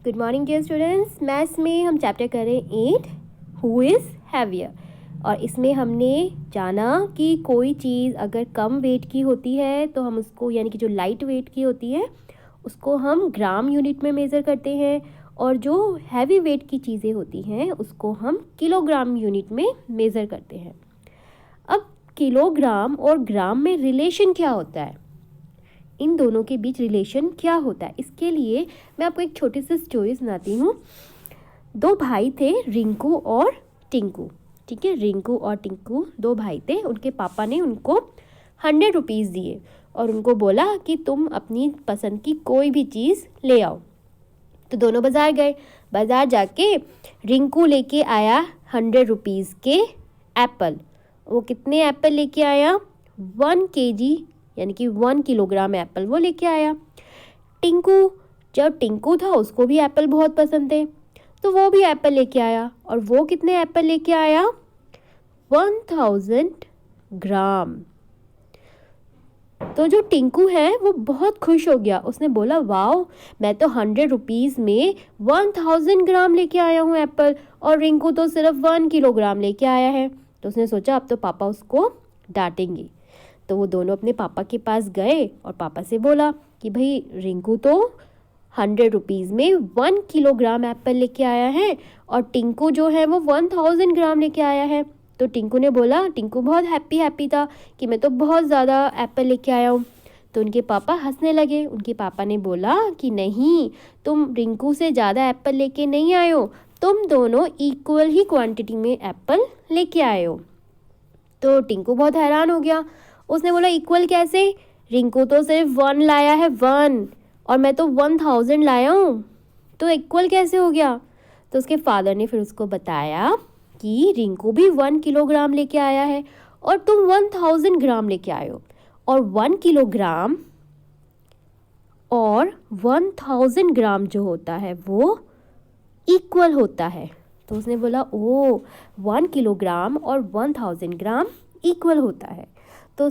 Good morning dear students. Maths में हम chapter कर रहे हैं 8 हु इज़ हैवियर। और इसमें हमने जाना कि कोई चीज़ अगर कम वेट की होती है तो हम उसको यानी कि जो लाइट वेट की होती है उसको हम ग्राम यूनिट में मेज़र करते हैं, और जो हैवी वेट की चीज़ें होती हैं उसको हम किलोग्राम यूनिट में मेज़र करते हैं। अब किलोग्राम और ग्राम में रिलेशन क्या होता है, इन दोनों के बीच रिलेशन क्या होता है, इसके लिए मैं आपको एक छोटी सी स्टोरी सुनाती हूँ। दो भाई थे, रिंकू और टिंकू। ठीक है, रिंकू और टिंकू दो भाई थे। उनके पापा ने उनको 100 रुपीज़ दिए और उनको बोला कि तुम अपनी पसंद की कोई भी चीज़ ले आओ। तो दोनों बाज़ार गए। बाज़ार जाके रिंकू लेके आया 100 रुपीज़ के एप्पल। वो कितने एप्पल लेके आया? 1 kg यानी कि 1 किलोग्राम एप्पल वो लेके आया। जब टिंकू था उसको भी एप्पल बहुत पसंद थे, तो वो भी एप्पल लेके आया। और वो कितने एप्पल लेके आया? 1000 ग्राम। तो जो टिंकू है वो बहुत खुश हो गया। उसने बोला वाओ, मैं तो 100 रुपीज़ में 1000 ग्राम लेके आया हूँ एप्पल, और रिंकू तो सिर्फ 1 किलोग्राम लेके आया है। तो उसने सोचा अब तो पापा उसको डांटेंगे। तो वो दोनों अपने पापा के पास गए और पापा से बोला कि भाई रिंकू तो 100 रुपीज़ में 1 किलोग्राम एप्पल लेके आया है और टिंकू जो है वो 1000 ग्राम लेके आया है। तो टिंकू ने बोला, टिंकू बहुत हैप्पी था कि मैं तो बहुत ज़्यादा एप्पल लेके आया हूँ। तो उनके पापा हंसने लगे। उनके पापा ने बोला कि नहीं, तुम रिंकू से ज़्यादा एप्पल लेके नहीं आए हो, तुम दोनों इक्वल ही क्वांटिटी में एप्पल लेके आए हो। तो टिंकू बहुत हैरान हो गया। उसने बोला इक्वल कैसे? रिंकू तो सिर्फ 1 लाया है, 1, और मैं तो 1000 लाया हूँ, तो इक्वल कैसे हो गया? तो उसके फादर ने फिर उसको बताया कि रिंकू भी 1 किलोग्राम लेके आया है और तुम 1000 ग्राम लेके आए हो, और 1 किलोग्राम और 1000 ग्राम जो होता है वो इक्वल होता है। तो उसने बोला ओ, 1 किलोग्राम और 1000 ग्राम इक्वल होता है। तो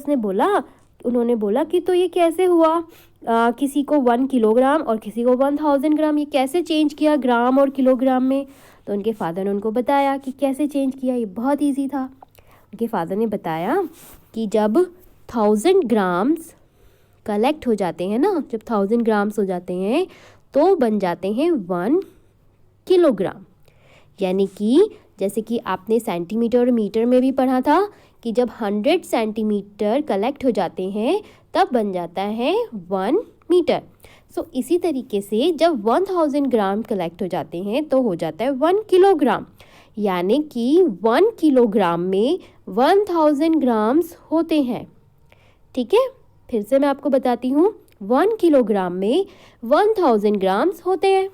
उन्होंने बोला कि तो ये कैसे हुआ? किसी को 1 किलोग्राम और किसी को 1000 ग्राम, ये कैसे चेंज किया ग्राम और किलोग्राम में? तो उनके फादर ने उनको बताया कि कैसे चेंज किया। ये बहुत इजी था। उनके फादर ने बताया कि जब 1000 ग्राम्स कलेक्ट हो जाते हैं ना, जब 1000 ग्राम्स हो जाते हैं तो बन जाते हैं 1 किलोग्राम। यानी कि जैसे कि आपने सेंटीमीटर और मीटर में भी पढ़ा था कि जब 100 सेंटीमीटर कलेक्ट हो जाते हैं तब बन जाता है 1 मीटर। सो इसी तरीके से जब 1000 ग्राम कलेक्ट हो जाते हैं तो हो जाता है 1 किलोग्राम। यानी कि 1 किलोग्राम में 1000 ग्राम्स होते हैं। ठीक है, फिर से मैं आपको बताती हूँ, 1 किलोग्राम में 1000 ग्राम्स होते हैं।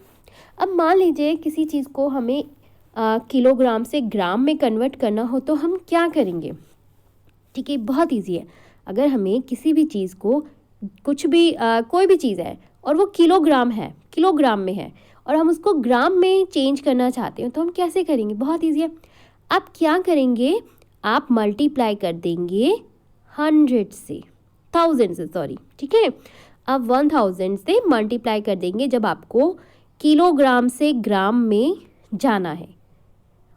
अब मान लीजिए किसी चीज़ को हमें किलोग्राम से ग्राम में कन्वर्ट करना हो तो हम क्या करेंगे? ठीक है, बहुत इजी है। अगर हमें किसी भी चीज़ को कोई भी चीज़ है और वो किलोग्राम में है और हम उसको ग्राम में चेंज करना चाहते हैं तो हम कैसे करेंगे? बहुत इजी है। आप क्या करेंगे? आप मल्टीप्लाई कर देंगे 1000 से, ठीक है। अब 1000 से मल्टीप्लाई कर देंगे जब आपको किलोग्राम से ग्राम में जाना है,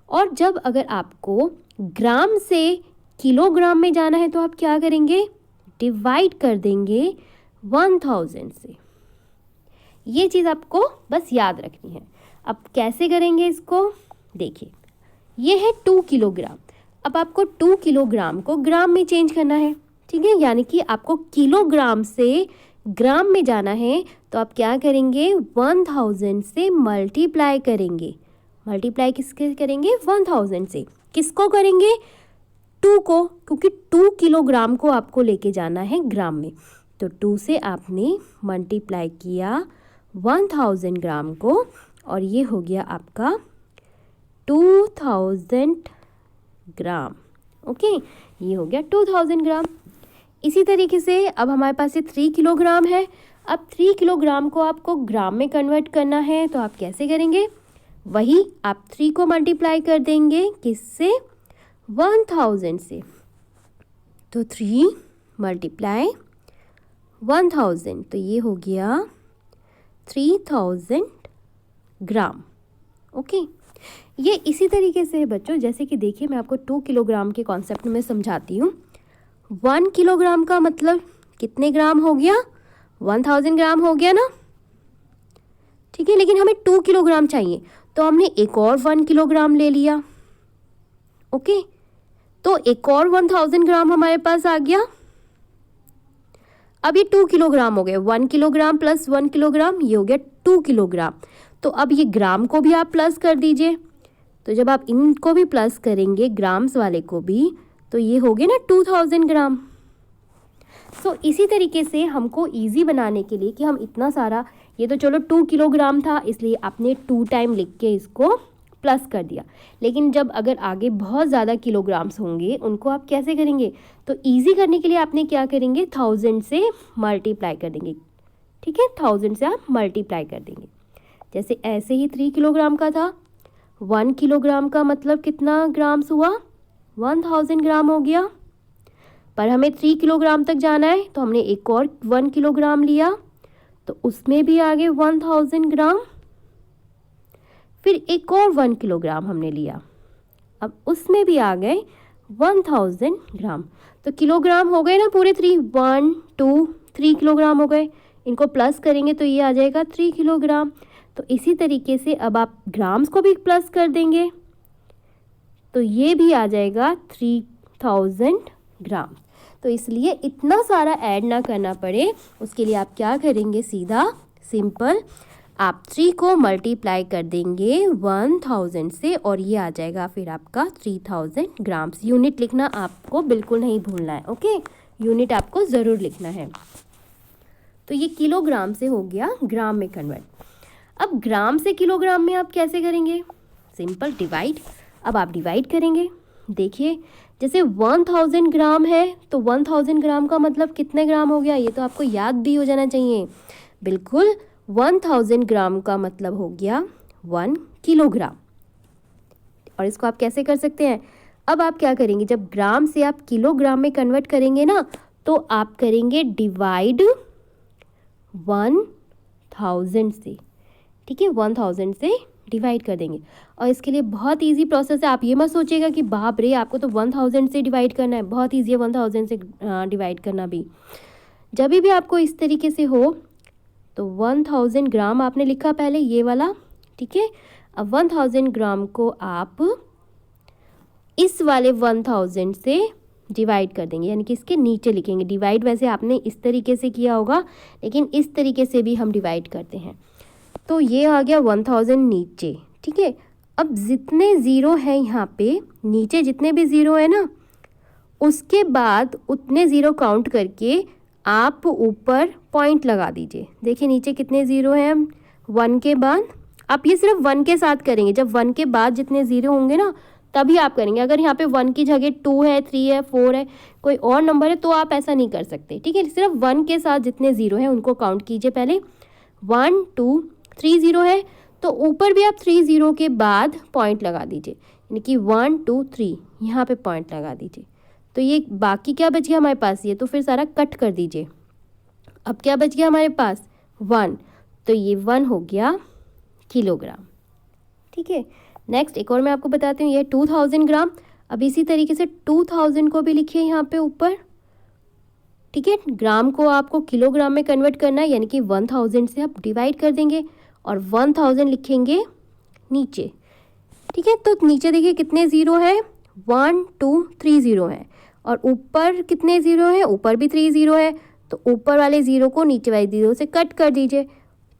और जब अगर आपको ग्राम से किलोग्राम में जाना है तो आप क्या करेंगे? डिवाइड कर देंगे 1000 से। ये चीज़ आपको बस याद रखनी है। अब कैसे करेंगे इसको? देखिए, ये है 2 किलोग्राम। अब आपको 2 किलोग्राम को ग्राम में चेंज करना है, ठीक है। यानी कि आपको किलोग्राम से ग्राम में जाना है तो आप क्या करेंगे? 1000 से मल्टीप्लाई करेंगे। मल्टीप्लाई किसके करेंगे? 1000 से। किसको करेंगे? 2 को, क्योंकि 2 किलोग्राम को आपको लेके जाना है ग्राम में। तो 2 से आपने मल्टीप्लाई किया 1000 ग्राम को, और ये हो गया आपका 2000 ग्राम। ओके, ये हो गया 2000 ग्राम। इसी तरीके से अब हमारे पास ये 3 किलोग्राम है। अब 3 किलोग्राम को आपको ग्राम में कन्वर्ट करना है तो आप कैसे करेंगे? वही आप 3 को मल्टीप्लाई कर देंगे किससे? 1000 से। तो 3 मल्टीप्लाई 1000, तो ये हो गया 3000 ग्राम। ओके, ये इसी तरीके से है बच्चों, जैसे कि देखिए मैं आपको 2 किलोग्राम के कॉन्सेप्ट में समझाती हूँ। 1 किलोग्राम का मतलब कितने ग्राम हो गया? 1000 ग्राम हो गया ना, ठीक है। लेकिन हमें 2 किलोग्राम चाहिए, तो हमने एक और 1 किलोग्राम ले लिया। ओके, तो एक और 1000 ग्राम हमारे पास आ गया। अब ये 2 किलोग्राम हो गए, 1 किलोग्राम प्लस 1 किलोग्राम, ये हो गया 2 किलोग्राम। तो अब ये ग्राम को भी आप प्लस कर दीजिए। तो जब आप इनको भी प्लस करेंगे, ग्राम्स वाले को भी, तो ये हो गए ना 2000 ग्राम। सो इसी तरीके से हमको इजी बनाने के लिए कि हम इतना सारा, ये तो चलो 2 किलोग्राम था इसलिए आपने 2 टाइम लिख के इसको प्लस कर दिया। लेकिन जब अगर आगे बहुत ज़्यादा किलोग्राम्स होंगे, उनको आप कैसे करेंगे? तो इजी करने के लिए आपने क्या करेंगे, 1000 से मल्टीप्लाई कर देंगे। ठीक है, 1000 से आप मल्टीप्लाई कर देंगे। जैसे ऐसे ही 3 किलोग्राम का था, 1 किलोग्राम का मतलब कितना ग्राम्स हुआ? 1000 ग्राम हो गया। पर हमें 3 किलोग्राम तक जाना है, तो हमने एक और 1 किलोग्राम लिया, तो उसमें भी आ गए 1000 ग्राम। फिर एक और 1 किलोग्राम हमने लिया, अब उसमें भी आ गए 1000 ग्राम। तो किलोग्राम हो गए ना पूरे 1 2 3 किलोग्राम हो गए। इनको प्लस करेंगे तो ये आ जाएगा 3 किलोग्राम। तो इसी तरीके से अब आप ग्राम्स को भी प्लस कर देंगे, तो ये भी आ जाएगा 3000 ग्राम। तो इसलिए इतना सारा ऐड ना करना पड़े, उसके लिए आप क्या करेंगे, सीधा सिंपल आप 3 को मल्टीप्लाई कर देंगे 1000 से, और ये आ जाएगा फिर आपका 3000 ग्राम्स। यूनिट लिखना आपको बिल्कुल नहीं भूलना है। ओके, यूनिट आपको ज़रूर लिखना है। तो ये किलोग्राम से हो गया ग्राम में कन्वर्ट। अब ग्राम से किलोग्राम में आप कैसे करेंगे? Simple divide. अब आप डिवाइड करेंगे। देखिए जैसे 1000 ग्राम है, तो 1000 ग्राम का मतलब कितने ग्राम हो गया, ये तो आपको याद भी हो जाना चाहिए। बिल्कुल, 1000 ग्राम का मतलब हो गया 1 किलोग्राम। और इसको आप कैसे कर सकते हैं? अब आप क्या करेंगे, जब ग्राम से आप किलोग्राम में कन्वर्ट करेंगे ना, तो आप करेंगे डिवाइड 1000 से। ठीक है, 1000 से डिवाइड कर देंगे। और इसके लिए बहुत इजी प्रोसेस है। आप ये मत सोचिएगा कि बाप रे आपको तो 1000 से डिवाइड करना है। बहुत इजी है 1000 से डिवाइड करना भी। जब भी आपको इस तरीके से हो, तो 1000 ग्राम आपने लिखा पहले ये वाला, ठीक है। अब 1000 ग्राम को आप इस वाले 1000 से डिवाइड कर देंगे, यानी कि इसके नीचे लिखेंगे। डिवाइड वैसे आपने इस तरीके से किया होगा, लेकिन इस तरीके से भी हम डिवाइड करते हैं। तो ये आ गया 1000 नीचे, ठीक है। अब जितने ज़ीरो हैं यहाँ पे नीचे, जितने भी ज़ीरो है ना, उसके बाद उतने ज़ीरो काउंट करके आप ऊपर पॉइंट लगा दीजिए। देखिए नीचे कितने ज़ीरो हैं, 1 के बाद। आप ये सिर्फ 1 के साथ करेंगे, जब 1 के बाद जितने ज़ीरो होंगे ना तभी आप करेंगे। अगर यहाँ पे 1 की जगह 2 है, 3 है, 4 है, कोई और नंबर है, तो आप ऐसा नहीं कर सकते। ठीक है, सिर्फ 1 के साथ जितने ज़ीरो हैं उनको काउंट कीजिए पहले। 1 2 3 ज़ीरो है, तो ऊपर भी आप 3 ज़ीरो के बाद पॉइंट लगा दीजिए, यानी कि 1 2 3 यहाँ पे पॉइंट लगा दीजिए। तो ये बाकी क्या बच गया हमारे पास, ये तो फिर सारा कट कर दीजिए। अब क्या बच गया हमारे पास, 1, तो ये 1 हो गया किलोग्राम। ठीक है, नेक्स्ट एक और मैं आपको बताती हूँ, ये 2000 ग्राम। अब इसी तरीके से 2000 को भी लिखिए यहाँ पे ऊपर। ठीक है, ग्राम को आपको किलोग्राम में कन्वर्ट करना है, यानी कि 1000 से आप डिवाइड कर देंगे और 1000 लिखेंगे नीचे। ठीक है, तो नीचे देखिए कितने ज़ीरो है, 1 2 3 ज़ीरो है, और ऊपर कितने ज़ीरो है, ऊपर भी 3 ज़ीरो है। तो ऊपर वाले ज़ीरो को नीचे वाले ज़ीरो से कट कर दीजिए।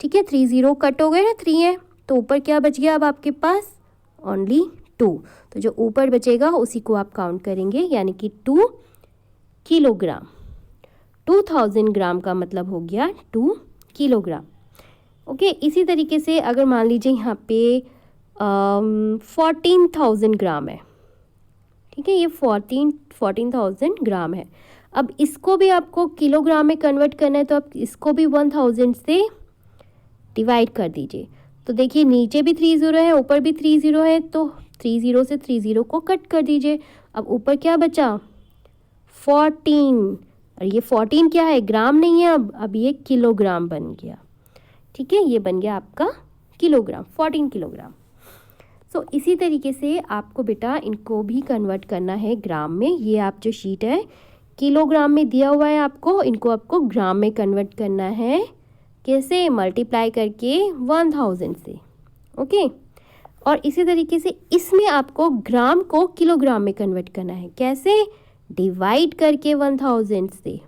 ठीक है, 3 ज़ीरो कट हो गए ना, 3 है, तो ऊपर क्या बच गया अब आपके पास, ओनली 2। तो जो ऊपर बचेगा उसी को आप काउंट करेंगे, यानी कि 2 किलोग्राम। 2000 ग्राम का मतलब हो गया 2 किलोग्राम। ओके, इसी तरीके से अगर मान लीजिए यहाँ पे 14,000 ग्राम है। ठीक है, ये 14,000 ग्राम है। अब इसको भी आपको किलोग्राम में कन्वर्ट करना है, तो आप इसको भी 1000 से डिवाइड कर दीजिए। तो देखिए नीचे भी 3 ज़ीरो है, ऊपर भी 3 ज़ीरो है, तो 3 ज़ीरो से 3 ज़ीरो को कट कर दीजिए। अब ऊपर क्या बचा, 14, और ये 14 क्या है, ग्राम नहीं है, अब ये किलोग्राम बन गया। ठीक है, ये बन गया आपका किलोग्राम, 14 किलोग्राम। सो इसी तरीके से आपको बेटा इनको भी कन्वर्ट करना है ग्राम में। ये आप जो शीट है किलोग्राम में दिया हुआ है आपको, इनको आपको ग्राम में कन्वर्ट करना है। कैसे? मल्टीप्लाई करके 1000 से। ओके, और इसी तरीके से इसमें आपको ग्राम को किलोग्राम में कन्वर्ट करना है। कैसे? डिवाइड करके 1000 से।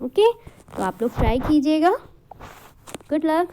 ओके, तो आप लोग ट्राई कीजिएगा। Good luck.